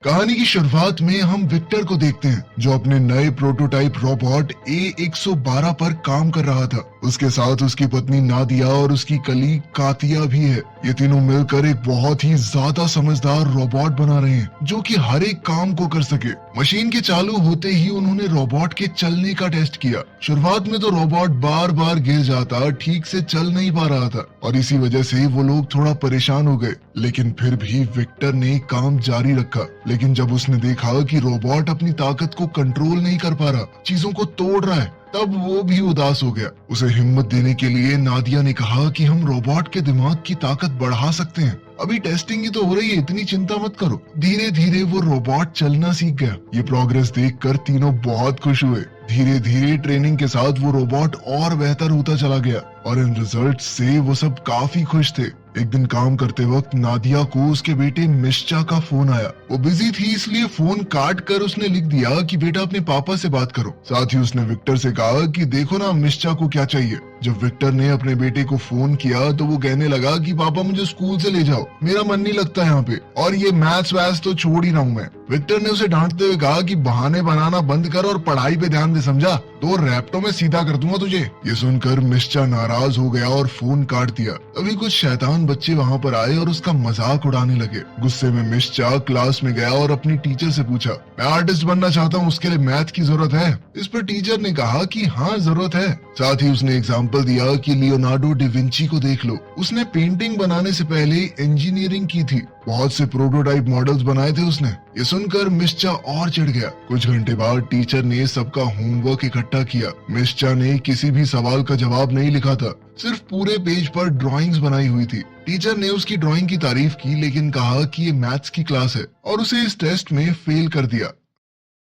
कहानी की शुरुआत में हम विक्टर को देखते हैं जो अपने नए प्रोटोटाइप रोबोट A112 पर काम कर रहा था। उसके साथ उसकी पत्नी नादिया और उसकी कलीग कातिया भी है। ये तीनों मिलकर एक बहुत ही ज्यादा समझदार रोबोट बना रहे हैं जो कि हर एक काम को कर सके। मशीन के चालू होते ही उन्होंने रोबोट के चलने का टेस्ट किया। शुरुआत में तो रोबोट बार बार गिर जाता, ठीक से चल नहीं पा रहा था और इसी वजह से वो लोग थोड़ा परेशान हो गए। लेकिन फिर भी विक्टर ने काम जारी रखा। लेकिन जब उसने देखा कि रोबोट अपनी ताकत को कंट्रोल नहीं कर पा रहा, चीजों को तोड़ रहा है, तब वो भी उदास हो गया। उसे हिम्मत देने के लिए नादिया ने कहा कि हम रोबोट के दिमाग की ताकत बढ़ा सकते हैं। अभी टेस्टिंग ही तो हो रही है, इतनी चिंता मत करो। धीरे धीरे वो रोबोट चलना सीख गया। ये प्रोग्रेस देखकर तीनों बहुत खुश हुए। धीरे धीरे ट्रेनिंग के साथ वो रोबोट और बेहतर होता चला गया और इन रिजल्ट से वो सब काफी खुश थे। एक दिन काम करते वक्त नादिया को उसके बेटे मिश्चा का फोन आया। वो बिजी थी इसलिए फोन काट कर उसने लिख दिया कि बेटा अपने पापा से बात करो। साथ ही उसने विक्टर से कहा कि देखो ना मिश्चा को क्या चाहिए। जब विक्टर ने अपने बेटे को फोन किया तो वो कहने लगा कि पापा मुझे स्कूल से ले जाओ, मेरा मन नहीं लगता यहाँ पे, और ये मैथ्स वैथ्स तो छोड़ ही रहा हूँ मैं। विक्टर ने उसे डांटते हुए कहा कि बहाने बनाना बंद कर और पढ़ाई पे ध्यान दे, समझा? तो रैप्टो में सीधा कर दूंगा तुझे। ये सुनकर मिश्चा नाराज हो गया और फोन काट दिया। अभी कुछ शैतान बच्चे वहाँ पर आए और उसका मजाक उड़ाने लगे। गुस्से में मिश्चा क्लास में गया और अपनी टीचर से पूछा, मैं आर्टिस्ट बनना चाहता हूँ, उसके लिए मैथ की जरूरत है? इस पर टीचर ने कहा कि हाँ जरूरत है। साथ ही उसने एग्जाम्पल दिया कि लियोनार्डो डिविंची को देख लो, उसने पेंटिंग बनाने से पहले इंजीनियरिंग की थी, बहुत से प्रोटोटाइप मॉडल्स बनाए थे उसने। ये सुनकर मिश्चा और चिढ़ गया। कुछ घंटे बाद टीचर ने सबका होमवर्क इकट्ठा किया। मिश्चा ने किसी भी सवाल का जवाब नहीं लिखा था, सिर्फ पूरे पेज पर ड्राइंग्स बनाई हुई थी। टीचर ने उसकी ड्राइंग की तारीफ की लेकिन कहा कि ये मैथ्स की क्लास है और उसे इस टेस्ट में फेल कर दिया।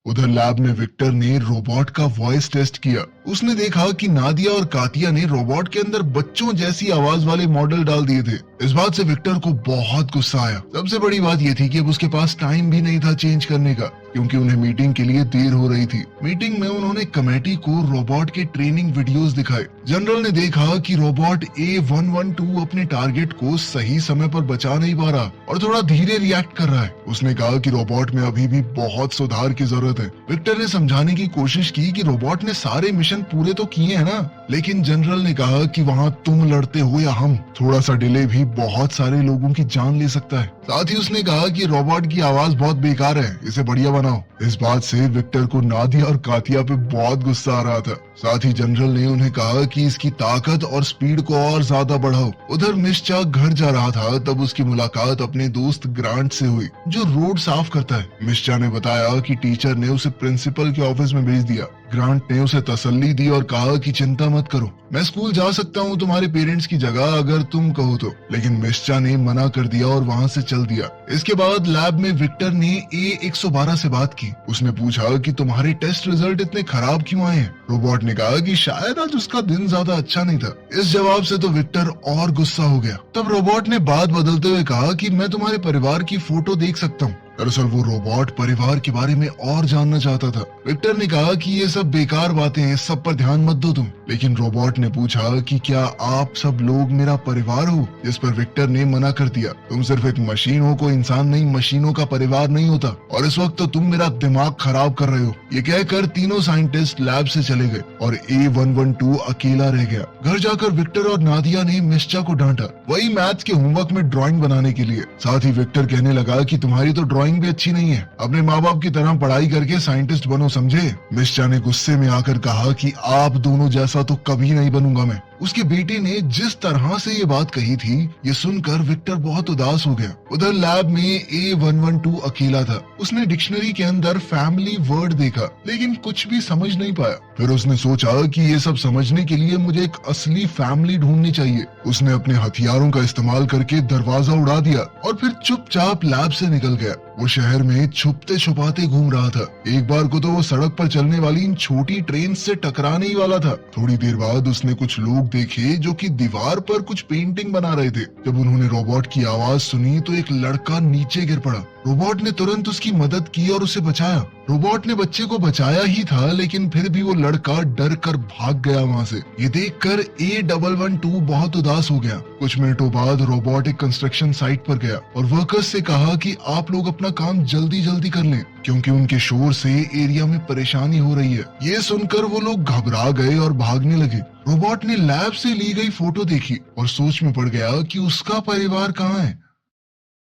उधर लैब में विक्टर ने रोबोट का वॉइस टेस्ट किया। उसने देखा कि नादिया और कातिया ने रोबोट के अंदर बच्चों जैसी आवाज वाले मॉडल डाल दिए थे। इस बात से विक्टर को बहुत गुस्सा आया। सबसे बड़ी बात यह थी कि अब उसके पास टाइम भी नहीं था चेंज करने का, क्योंकि उन्हें मीटिंग के लिए देर हो रही थी। मीटिंग में उन्होंने कमेटी को रोबोट के ट्रेनिंग वीडियोस दिखाए। जनरल ने देखा कि रोबोट A112 अपने टारगेट को सही समय पर बचा नहीं पा रहा और थोड़ा धीरे रिएक्ट कर रहा है। उसने कहा कि रोबोट में अभी भी बहुत सुधार की जरूरत है। विक्टर ने समझाने की कोशिश की कि रोबोट ने सारे मिशन पूरे तो किए हैं ना, लेकिन जनरल ने कहा कि वहाँ तुम लड़ते हो या हम, थोड़ा सा डिले भी बहुत सारे लोगों की जान ले सकता है। साथ ही उसने कहा कि रोबोट की आवाज बहुत बेकार है, इसे बढ़िया बनाओ। इस बात से विक्टर को नादिया और कातिया पे बहुत गुस्सा आ रहा था। साथ ही जनरल ने उन्हें कहा कि इसकी ताकत और स्पीड को और ज्यादा बढ़ाओ। उधर मिश्चा घर जा रहा था तब उसकी मुलाकात अपने दोस्त ग्रांट से हुई जो रोड साफ करता है। मिश्चा ने बताया कि टीचर ने उसे प्रिंसिपल के ऑफिस में भेज दिया। ग्रांट ने उसे तसल्ली दी और कहा कि चिंता मत करो, मैं स्कूल जा सकता हूँ तुम्हारे पेरेंट्स की जगह अगर तुम कहो तो। लेकिन मिश्चा ने मना कर दिया और वहाँ से चल दिया। इसके बाद लैब में विक्टर ने A112 से बात की। उसने पूछा कि तुम्हारे टेस्ट रिजल्ट इतने खराब क्यों आए हैं? रोबोट ने कहा कि शायद आज उसका दिन ज्यादा अच्छा नहीं था। इस जवाब से तो विक्टर और गुस्सा हो गया। तब रोबोट ने बात बदलते हुए कहा कि मैं तुम्हारे परिवार की फोटो देख सकता हूँ। दरअसल वो रोबोट परिवार के बारे में और जानना चाहता था। विक्टर ने कहा कि ये सब बेकार बातें हैं, सब पर ध्यान मत दो तुम। लेकिन रोबोट ने पूछा कि क्या आप सब लोग मेरा परिवार हो? जिस पर विक्टर ने मना कर दिया। तुम सिर्फ एक मशीन हो, कोई इंसान नहीं। मशीनों का परिवार नहीं होता और इस वक्त तो तुम मेरा दिमाग खराब कर रहे हो। ये कहकर तीनों साइंटिस्ट लैब से चले गए और A112 अकेला रह गया। घर जाकर विक्टर और नादिया ने मिश्चा को डांटा, वही मैथ्स के होमवर्क में ड्राइंग बनाने के लिए। साथ ही विक्टर कहने लगा कि तुम्हारी तो ड्राइंग भी अच्छी नहीं है, अपने माँ बाप की तरह पढ़ाई करके साइंटिस्ट बनो, समझे? मिश्चा ने गुस्से में आकर कहा कि आप दोनों जैसा तो कभी नहीं बनूंगा मैं। उसके बेटे ने जिस तरह से ये बात कही थी, ये सुनकर विक्टर बहुत उदास हो गया। उधर लैब में A112 अकेला था। उसने डिक्शनरी के अंदर फैमिली वर्ड देखा लेकिन कुछ भी समझ नहीं पाया। फिर उसने सोचा कि ये सब समझने के लिए मुझे एक असली फैमिली ढूंढनी चाहिए। उसने अपने हथियारों का इस्तेमाल करके दरवाजा उड़ा दिया और फिर चुपचाप लैब से निकल गया। वो शहर में छुपते छुपाते घूम रहा था। एक बार को तो वो सड़क पर चलने वाली इन छोटी ट्रेन से टकराने ही वाला था। थोड़ी देर बाद उसने कुछ लोग देखे जो कि दीवार पर कुछ पेंटिंग बना रहे थे। जब उन्होंने रोबोट की आवाज सुनी तो एक लड़का नीचे गिर पड़ा। रोबोट ने तुरंत उसकी मदद की और उसे बचाया। रोबोट ने बच्चे को बचाया ही था, लेकिन फिर भी वो लड़का डर कर भाग गया वहाँ से। ये देखकर A112 बहुत उदास हो गया। कुछ मिनटों बाद रोबोट एक कंस्ट्रक्शन साइट पर गया और वर्कर्स से कहा कि आप लोग अपना काम जल्दी जल्दी कर लें, क्योंकि उनके शोर से एरिया में परेशानी हो रही है। ये सुनकर वो लोग घबरा गए और भागने लगे। रोबोट ने लैब से ली गई फोटो देखी और सोच में पड़ गया कि उसका परिवार कहाँ है।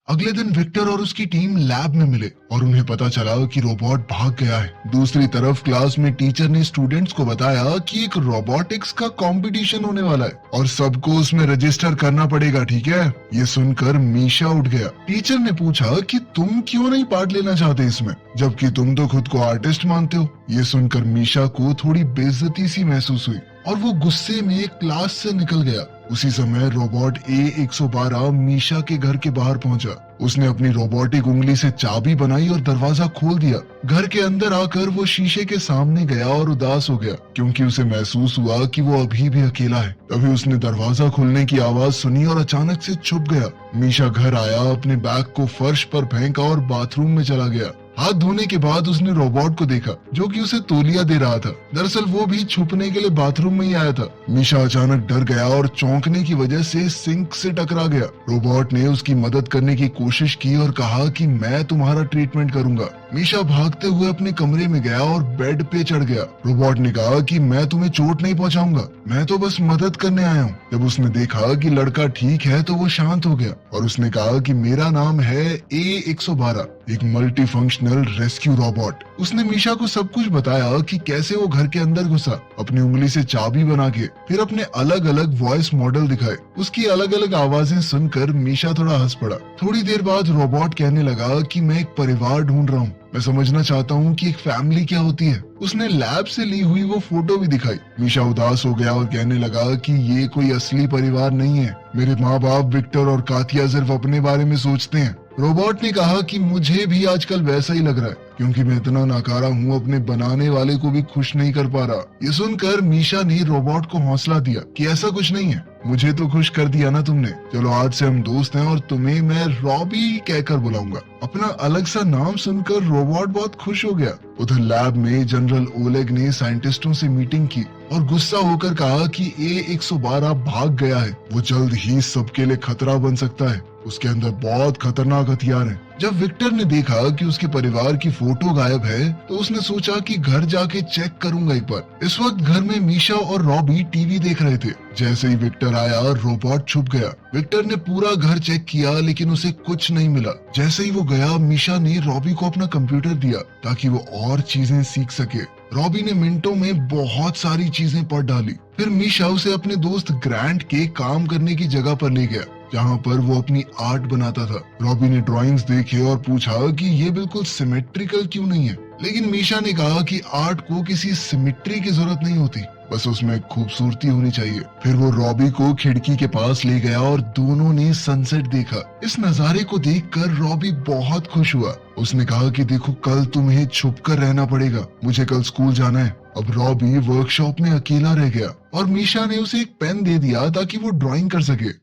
अगले दिन विक्टर और उसकी टीम लैब में मिले और उन्हें पता चला कि रोबोट भाग गया है। दूसरी तरफ क्लास में टीचर ने स्टूडेंट्स को बताया कि एक रोबोटिक्स का कंपटीशन होने वाला है और सबको उसमें रजिस्टर करना पड़ेगा, ठीक है? ये सुनकर मीशा उठ गया। टीचर ने पूछा कि तुम क्यों नहीं पार्ट लेना चाहते इसमें, जबकि तुम तो खुद को आर्टिस्ट मानते हो। ये सुनकर मीशा को थोड़ी बेइज्जती सी महसूस हुई और वो गुस्से में क्लास से निकल गया। उसी समय रोबोट A112 मीशा के घर के बाहर पहुंचा। उसने अपनी रोबोटिक उंगली से चाबी बनाई और दरवाजा खोल दिया। घर के अंदर आकर वो शीशे के सामने गया और उदास हो गया, क्योंकि उसे महसूस हुआ कि वो अभी भी अकेला है। तभी उसने दरवाजा खुलने की आवाज सुनी और अचानक से छुप गया। मीशा घर आया, अपने बैग को फर्श पर फेंका और बाथरूम में चला गया। हाथ धोने के बाद उसने रोबोट को देखा, जो कि उसे तौलिया दे रहा था। दरअसल वो भी छुपने के लिए बाथरूम में ही आया था। मीशा अचानक डर गया और चौंकने की वजह से सिंक से टकरा गया। रोबोट ने उसकी मदद करने की कोशिश की और कहा कि मैं तुम्हारा ट्रीटमेंट करूंगा। मीशा भागते हुए अपने कमरे में गया और बेड पे चढ़ गया। रोबोट ने कहा कि मैं तुम्हें चोट नहीं पहुंचाऊंगा, मैं तो बस मदद करने आया हूँ। जब उसने देखा कि लड़का ठीक है तो वो शांत हो गया और उसने कहा कि मेरा नाम है A112, एक मल्टी फंक्शनल रेस्क्यू रोबोट। उसने मीशा को सब कुछ बताया कि कैसे वो घर के अंदर घुसा, अपनी उंगली से चाबी बना के, फिर अपने अलग अलग वॉइस मॉडल दिखाए। उसकी अलग अलग आवाजें सुनकर मीशा थोड़ा हंस पड़ा। थोड़ी देर बाद रोबोट कहने लगा कि मैं एक परिवार ढूंढ रहा हूँ, मैं समझना चाहता हूँ कि एक फैमिली क्या होती है। उसने लैब से ली हुई वो फोटो भी दिखाई। मीशा उदास हो गया और कहने लगा कि ये कोई असली परिवार नहीं है। मेरे माँ बाप विक्टर और कातिया सिर्फ अपने बारे में सोचते हैं। रोबोट ने कहा कि मुझे भी आजकल वैसा ही लग रहा है, क्योंकि मैं इतना नाकारा हूँ, अपने बनाने वाले को भी खुश नहीं कर पा रहा। ये सुनकर मीशा ने रोबोट को हौसला दिया कि ऐसा कुछ नहीं है, मुझे तो खुश कर दिया ना तुमने। चलो आज से हम दोस्त हैं और तुम्हें मैं रॉबी कहकर बुलाऊंगा। अपना अलग सा नाम सुनकर रोबोट बहुत खुश हो गया। उधर लैब में जनरल ओलेग ने साइंटिस्टों से मीटिंग की और गुस्सा होकर कहा कि A112 भाग गया है, वो जल्द ही सबके लिए खतरा बन सकता है, उसके अंदर बहुत खतरनाक हथियार हैं। जब विक्टर ने देखा कि उसके परिवार की फोटो गायब है तो उसने सोचा कि घर जाके चेक करूंगा एक बार। इस वक्त घर में मीशा और रॉबी टीवी देख रहे थे। जैसे ही विक्टर आया, रोबोट छुप गया। विक्टर ने पूरा घर चेक किया, लेकिन उसे कुछ नहीं मिला। जैसे ही वो गया, मीशा ने रॉबी को अपना कंप्यूटर दिया ताकि वो और चीजें सीख सके। रॉबी ने मिनटों में बहुत सारी चीजें पढ़ डाली। फिर मीशा उसे अपने दोस्त ग्रैंट के काम करने की जगह पर ले गया, जहाँ पर वो अपनी आर्ट बनाता था। रॉबी ने ड्राइंग्स देखे और पूछा कि ये बिल्कुल सिमेट्रिकल क्यों नहीं है, लेकिन मीशा ने कहा कि आर्ट को किसी सिमेट्री की जरूरत नहीं होती, बस उसमें खूबसूरती होनी चाहिए। फिर वो रॉबी को खिड़की के पास ले गया और दोनों ने सनसेट देखा। इस नजारे को देखकर रॉबी बहुत खुश हुआ। उसने कहा कि देखो, कल तुम्हें छुपकर रहना पड़ेगा, मुझे कल स्कूल जाना है। अब रॉबी वर्कशॉप में अकेला रह गया और मीशा ने उसे एक पेन दे दिया ताकि वो ड्राइंग कर सके।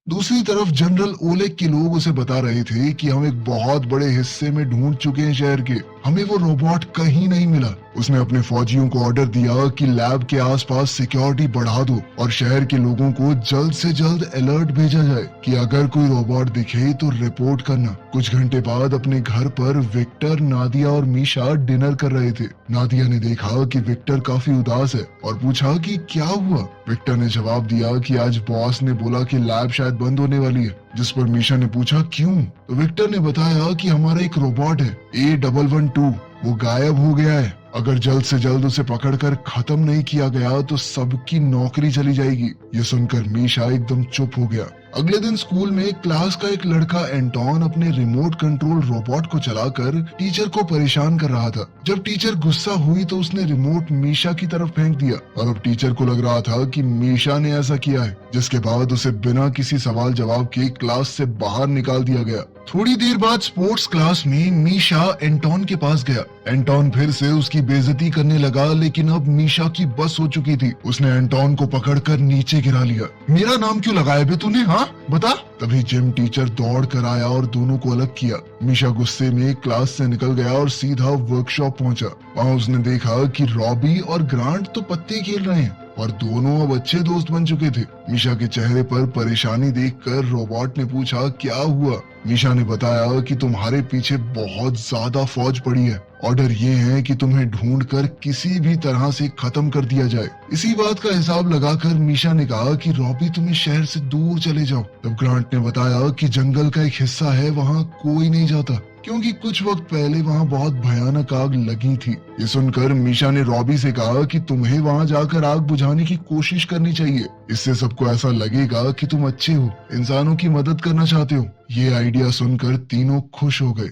दूसरी तरफ जनरल ओलेग के लोग उसे बता रहे थे कि हम एक बहुत बड़े हिस्से में ढूंढ चुके हैं शहर के, हमें वो रोबोट कहीं नहीं मिला। उसने अपने फौजियों को ऑर्डर दिया कि लैब के आसपास सिक्योरिटी बढ़ा दो और शहर के लोगों को जल्द से जल्द अलर्ट भेजा जाए कि अगर कोई रोबोट दिखे तो रिपोर्ट करना। कुछ घंटे बाद अपने घर पर विक्टर, नादिया और मीशा डिनर कर रहे थे। नादिया ने देखा कि विक्टर काफी उदास है और पूछा कि क्या हुआ। विक्टर ने जवाब दिया कि आज बॉस ने बोला कि लैब शायद बंद होने वाली है, जिस पर मीशा ने पूछा क्यों। तो विक्टर ने बताया कि हमारा एक रोबोट है A112, वो गायब हो गया है। अगर जल्द से जल्द उसे पकड़कर खत्म नहीं किया गया तो सबकी नौकरी चली जाएगी। ये सुनकर मीशा एकदम चुप हो गया। अगले दिन स्कूल में क्लास का एक लड़का एंटोन अपने रिमोट कंट्रोल रोबोट को चलाकर टीचर को परेशान कर रहा था। जब टीचर गुस्सा हुई तो उसने रिमोट मीशा की तरफ फेंक दिया और अब टीचर को लग रहा था कि मीशा ने ऐसा किया है, जिसके बाद उसे बिना किसी सवाल जवाब के क्लास से बाहर निकाल दिया गया। थोड़ी देर बाद स्पोर्ट्स क्लास में मीशा एंटोन के पास गया एंटोन फिर से उसकी बेइज्जती करने लगा, लेकिन अब मीशा की बस हो चुकी थी। उसने एंटोन को पकड़कर नीचे गिरा लिया। मेरा नाम क्यों लगाया बे तूने, हाँ बता। तभी जिम टीचर दौड़ कर आया और दोनों को अलग किया। मीशा गुस्से में क्लास से निकल गया और सीधा वर्कशॉप पहुंचा। वहां उसने देखा कि रॉबी और ग्रांट तो पत्ते खेल रहे हैं और दोनों अब अच्छे दोस्त बन चुके थे। मीशा के चेहरे पर परेशानी देखकर रोबोट ने पूछा, क्या हुआ? मीशा ने बताया कि तुम्हारे पीछे बहुत ज्यादा फौज पड़ी है। ऑर्डर ये है कि तुम्हें ढूंढकर किसी भी तरह से खत्म कर दिया जाए। इसी बात का हिसाब लगाकर मीशा ने कहा कि रॉबी तुम्हें शहर से दूर चले जाओ। तब ग्रांट ने बताया कि जंगल का एक हिस्सा है, वहाँ कोई नहीं जाता क्योंकि कुछ वक्त पहले वहाँ बहुत भयानक आग लगी थी। ये सुनकर मीशा ने रॉबी से कहा कि तुम्हें वहाँ जाकर आग बुझाने की कोशिश करनी चाहिए। इससे सबको ऐसा लगेगा कि तुम अच्छे हो, इंसानों की मदद करना चाहते हो। ये आइडिया सुनकर तीनों खुश हो गए।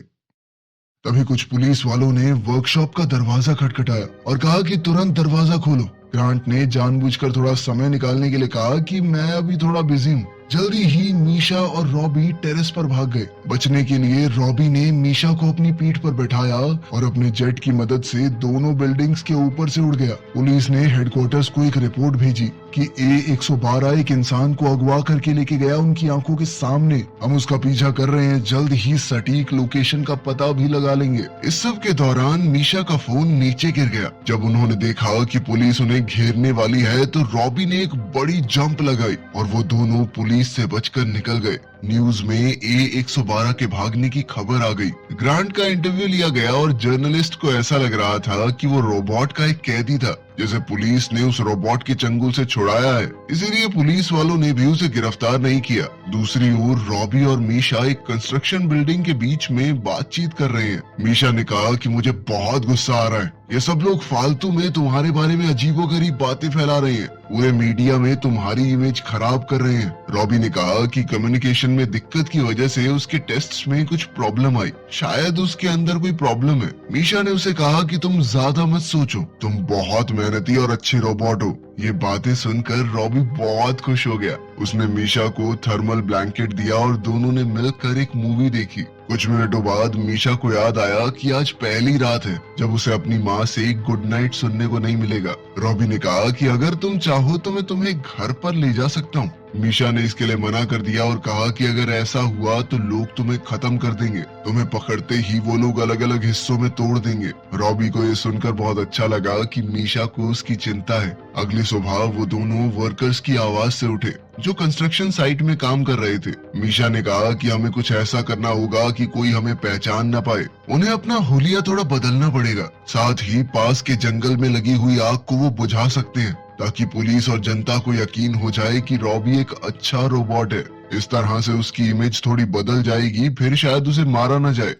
तभी कुछ पुलिस वालों ने वर्कशॉप का दरवाजा खटखटाया और कहा कि तुरंत दरवाजा खोलो। ग्रांट ने जानबूझकर थोड़ा समय निकालने के लिए कहा कि मैं अभी थोड़ा बिजी हूँ। जल्दी ही मीशा और रॉबी टेरेस पर भाग गए। बचने के लिए रॉबी ने मीशा को अपनी पीठ पर बैठाया और अपने जेट की मदद से दोनों बिल्डिंग्स के ऊपर से उड़ गया। पुलिस ने हेडक्वार्टर्स को एक रिपोर्ट भेजी कि A112 एक इंसान को अगवा करके लेके गया उनकी आंखों के सामने। हम उसका पीछा कर रहे हैं, जल्द ही सटीक लोकेशन का पता भी लगा लेंगे। इस सब के दौरान मीशा का फोन नीचे गिर गया। जब उन्होंने देखा कि पुलिस उन्हें घेरने वाली है तो रॉबी ने एक बड़ी जंप लगाई और वो दोनों पुलिस से बचकर निकल गए। न्यूज में A112 के भागने की खबर आ गई। ग्रांट का इंटरव्यू लिया गया और जर्नलिस्ट को ऐसा लग रहा था कि वो रोबोट का एक कैदी था जैसे पुलिस ने उस रोबोट के चंगुल से छुड़ाया है, इसीलिए पुलिस वालों ने भी उसे गिरफ्तार नहीं किया। दूसरी ओर रॉबी और मीशा एक कंस्ट्रक्शन बिल्डिंग के बीच में बातचीत कर रहे हैं। मीशा ने कहा कि मुझे बहुत गुस्सा आ रहा है, ये सब लोग फालतू में तुम्हारे बारे में अजीबोगरीब बातें फैला रहे हैं, पूरे मीडिया में तुम्हारी इमेज खराब कर रहे हैं। रॉबी ने कहा कि कम्युनिकेशन में दिक्कत की वजह से उसके टेस्ट्स में कुछ प्रॉब्लम आई, शायद उसके अंदर कोई प्रॉब्लम है। मीशा ने उसे कहा कि तुम ज्यादा मत सोचो, तुम बहुत मेहनती और अच्छे रोबोट हो। ये बातें सुनकर रॉबी बहुत खुश हो गया। उसने मीशा को थर्मल ब्लैंकेट दिया और दोनों ने मिलकर एक मूवी देखी। कुछ मिनटों बाद मीशा को याद आया कि आज पहली रात है जब उसे अपनी माँ से गुड नाइट सुनने को नहीं मिलेगा। रॉबी ने कहा कि अगर तुम चाहो तो मैं तुम्हें घर पर ले जा सकता हूँ। मीशा ने इसके लिए मना कर दिया और कहा कि अगर ऐसा हुआ तो लोग तुम्हें खत्म कर देंगे, तुम्हें पकड़ते ही वो लोग अलग अलग हिस्सों में तोड़ देंगे। रॉबी को ये सुनकर बहुत अच्छा लगा कि मीशा को उसकी चिंता है। अगली सुबह वो दोनों वर्कर्स की आवाज से उठे जो कंस्ट्रक्शन साइट में काम कर रहे थे। मीशा ने कहा कि हमें कुछ ऐसा करना होगा कि कोई हमें पहचान न पाए। उन्हें अपना हुलिया थोड़ा बदलना पड़ेगा, साथ ही पास के जंगल में लगी हुई आग को वो बुझा सकते हैं ताकि पुलिस और जनता को यकीन हो जाए कि रॉबी एक अच्छा रोबोट है। इस तरह से उसकी इमेज थोड़ी बदल जाएगी, फिर शायद उसे मारा न जाए।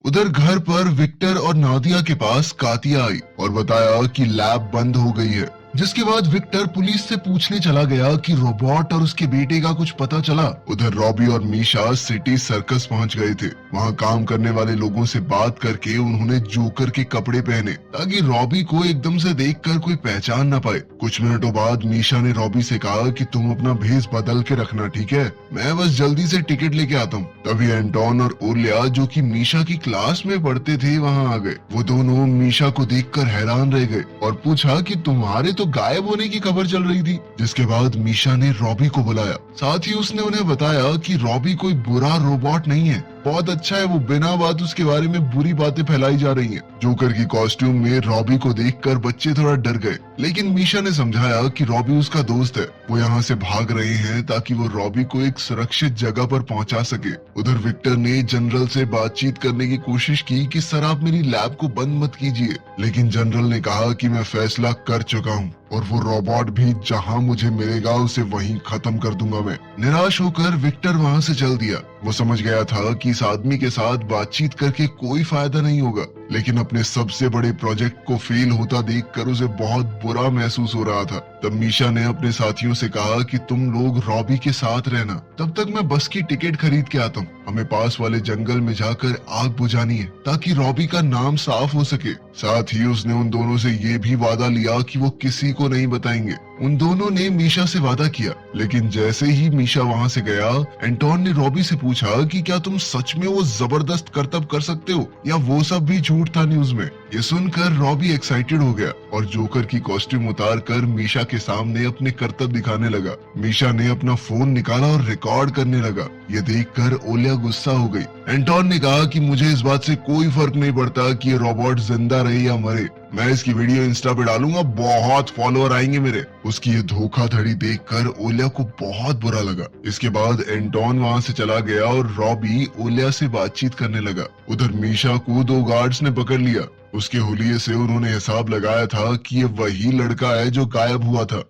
उधर घर पर विक्टर और नादिया के पास कातिया आई और बताया कि लैब बंद हो गई है, जिसके बाद विक्टर पुलिस से पूछने चला गया कि रोबोट और उसके बेटे का कुछ पता चला। उधर रॉबी और मीशा सिटी सर्कस पहुंच गए थे। वहां काम करने वाले लोगों से बात करके उन्होंने जोकर के कपड़े पहने ताकि रॉबी को एकदम से देखकर कोई पहचान न पाए। कुछ मिनटों बाद मीशा ने रॉबी से कहा कि तुम अपना भेष बदल के रखना, ठीक है? मैं बस जल्दी से टिकट लेके आता हूँ। तभी एंटोन और ओलिया जो कि मीशा की क्लास में पढ़ते थे वहां आ गए। वो दोनों मीशा को देखकर हैरान रह गए और पूछा कि तुम्हारे तो गायब होने की खबर चल रही थी। जिसके बाद मीशा ने रॉबी को बुलाया, साथ ही उसने उन्हें बताया कि रॉबी कोई बुरा रोबोट नहीं है, बहुत अच्छा है। वो बिना बात उसके बारे में बुरी बातें फैलाई जा रही हैं। जोकर की कॉस्ट्यूम में रॉबी को देखकर बच्चे थोड़ा डर गए, लेकिन मीशा ने समझाया कि रॉबी उसका दोस्त है, वो यहाँ से भाग रहे हैं ताकि वो रॉबी को एक सुरक्षित जगह पर पहुँचा सके। उधर विक्टर ने जनरल से बातचीत करने की कोशिश की कि सर आप मेरी लैब को बंद मत कीजिए, लेकिन जनरल ने कहा कि मैं फैसला कर चुका हूँ और वो रोबोट भी जहाँ मुझे मिलेगा उसे वहीं खत्म कर दूंगा मैं। निराश होकर विक्टर वहाँ से चल दिया। वो समझ गया था कि इस आदमी के साथ बातचीत करके कोई फायदा नहीं होगा, लेकिन अपने सबसे बड़े प्रोजेक्ट को फेल होता देखकर उसे बहुत बुरा महसूस हो रहा था। तब मीशा ने अपने साथियों से कहा कि तुम लोग रॉबी के साथ रहना, तब तक मैं बस की टिकट खरीद के आता हूँ। हमें पास वाले जंगल में जाकर आग बुझानी है ताकि रॉबी का नाम साफ हो सके। साथ ही उसने उन दोनों से ये भी वादा लिया कि वो किसी को नहीं बताएंगे। उन दोनों ने मीशा से वादा किया, लेकिन जैसे ही मीशा वहाँ से गया, एंटोन ने रॉबी से पूछा कि क्या तुम सच में वो जबरदस्त करतब कर सकते हो या वो सब भी झूठ था न्यूज में। ये सुनकर रॉबी एक्साइटेड हो गया और जोकर की कॉस्ट्यूम उतार कर मीशा के सामने अपने करतब दिखाने लगा। मीशा ने अपना फोन निकाला और रिकॉर्ड करने लगा। ये देखकर ओलिया गुस्सा हो गई। एंटोन ने कहा कि मुझे इस बात से कोई फर्क नहीं पड़ता कि ये रोबोट जिंदा रहे या मरे, मैं इसकी वीडियो इंस्टा पे डालूंगा, बहुत फॉलोअर आएंगे मेरे। उसकी ये धोखाधड़ी देखकर ओलिया को बहुत बुरा लगा। इसके बाद एंटोन वहाँ से चला गया और रॉबी ओलिया से बातचीत करने लगा। उधर मीशा को 2 गार्ड्स ने पकड़ लिया। उसके हुलिये से उन्होंने हिसाब लगाया था कि ये वही लड़का है जो गायब हुआ था।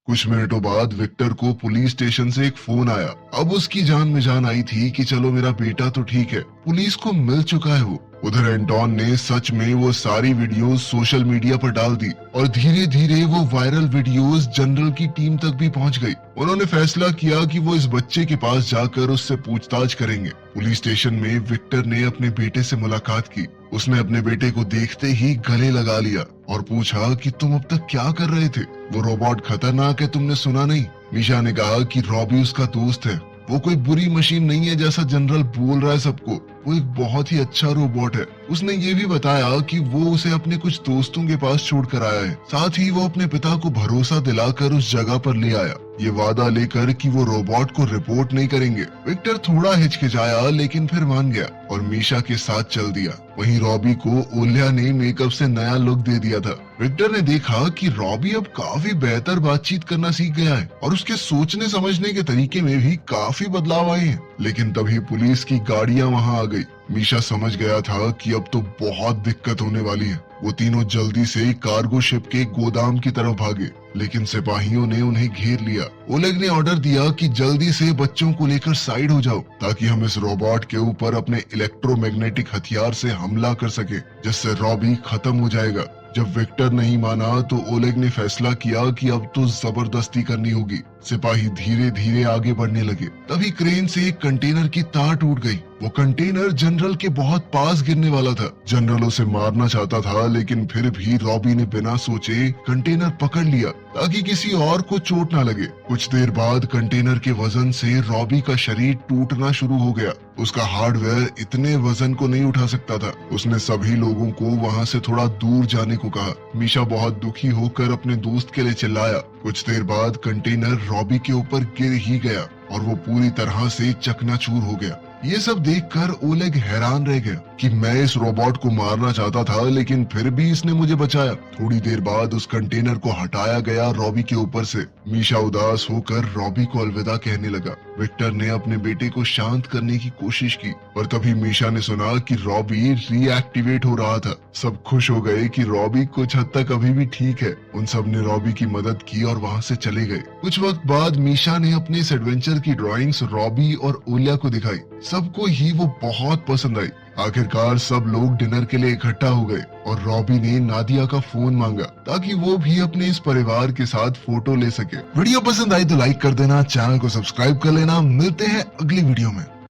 कुछ मिनटों बाद विक्टर को पुलिस स्टेशन से एक फोन आया। अब उसकी जान में जान आई थी कि चलो मेरा बेटा तो ठीक है, पुलिस को मिल चुका है वो। उधर एंटोन ने सच में वो सारी वीडियोस सोशल मीडिया पर डाल दी और धीरे धीरे वो वायरल वीडियोस जनरल की टीम तक भी पहुंच गई। उन्होंने फैसला किया कि वो इस बच्चे के पास जाकर उससे पूछताछ करेंगे। पुलिस स्टेशन में विक्टर ने अपने बेटे से मुलाकात की। उसने अपने बेटे को देखते ही गले लगा लिया और पूछा कि तुम अब तक क्या कर रहे थे? वो रोबोट खतरनाक है, तुमने सुना नहीं? मीशा ने कहा कि रॉबी उसका दोस्त है, वो कोई बुरी मशीन नहीं है जैसा जनरल बोल रहा है सबको, वो एक बहुत ही अच्छा रोबोट है। उसने ये भी बताया कि वो उसे अपने कुछ दोस्तों के पास छोड़ कर आया है, साथ ही वो अपने पिता को भरोसा दिलाकर उस जगह पर ले आया, ये वादा लेकर कि वो रोबोट को रिपोर्ट नहीं करेंगे। विक्टर थोड़ा हिचकिचाया लेकिन फिर मान गया और मीशा के साथ चल दिया। वहीं रॉबी को ओलिया ने मेकअप से नया लुक दे दिया था। विक्टर ने देखा कि रॉबी अब काफी बेहतर बातचीत करना सीख गया है और उसके सोचने समझने के तरीके में भी काफी बदलाव आए हैं। लेकिन तभी पुलिस की गाड़ियां वहां आ गई। मीशा समझ गया था कि अब तो बहुत दिक्कत होने वाली है। वो तीनों जल्दी से कार्गो शिप के गोदाम की तरफ भागे, लेकिन सिपाहियों ने उन्हें घेर लिया। ओलेग ने ऑर्डर दिया कि जल्दी से बच्चों को लेकर साइड हो जाओ ताकि हम इस रोबोट के ऊपर अपने इलेक्ट्रोमैग्नेटिक हथियार से हमला कर सके, जिससे रॉबी खत्म हो जाएगा। जब विक्टर नहीं माना तो ओलेग ने फैसला किया कि अब तो जबरदस्ती करनी होगी। सिपाही धीरे धीरे आगे बढ़ने लगे। तभी क्रेन से एक कंटेनर की तार टूट गई। वो कंटेनर जनरल के बहुत पास गिरने वाला था। जनरल उसे मारना चाहता था, लेकिन फिर भी रॉबी ने बिना सोचे कंटेनर पकड़ लिया ताकि किसी और को चोट न लगे। कुछ देर बाद कंटेनर के वजन से रॉबी का शरीर टूटना शुरू हो गया। उसका हार्डवेयर इतने वजन को नहीं उठा सकता था। उसने सभी लोगों को वहाँ से थोड़ा दूर जाने को कहा। मीशा बहुत दुखी होकर अपने दोस्त के लिए चिल्लाया। कुछ देर बाद कंटेनर रॉबी के ऊपर गिर ही गया और वो पूरी तरह से चकनाचूर हो गया। ये सब देखकर ओलेग हैरान रह गया कि मैं इस रोबोट को मारना चाहता था, लेकिन फिर भी इसने मुझे बचाया। थोड़ी देर बाद उस कंटेनर को हटाया गया रॉबी के ऊपर से। मीशा उदास होकर रॉबी को अलविदा कहने लगा। विक्टर ने अपने बेटे को शांत करने की कोशिश की, पर तभी मीशा ने सुना कि रॉबी रीएक्टिवेट हो रहा था। सब खुश हो गए कि रॉबी कुछ हद तक अभी भी ठीक है। उन सब ने रॉबी की मदद की और वहाँ से चले गए। कुछ वक्त बाद मीशा ने अपने इस एडवेंचर की ड्राइंग्स रॉबी और ओलिया को दिखाई। सबको ही वो बहुत पसंद आई। आखिरकार सब लोग डिनर के लिए इकट्ठा हो गए और रॉबी ने नादिया का फोन मांगा ताकि वो भी अपने इस परिवार के साथ फोटो ले सके। वीडियो पसंद आई तो लाइक कर देना, चैनल को सब्सक्राइब कर लेना। मिलते हैं अगली वीडियो में।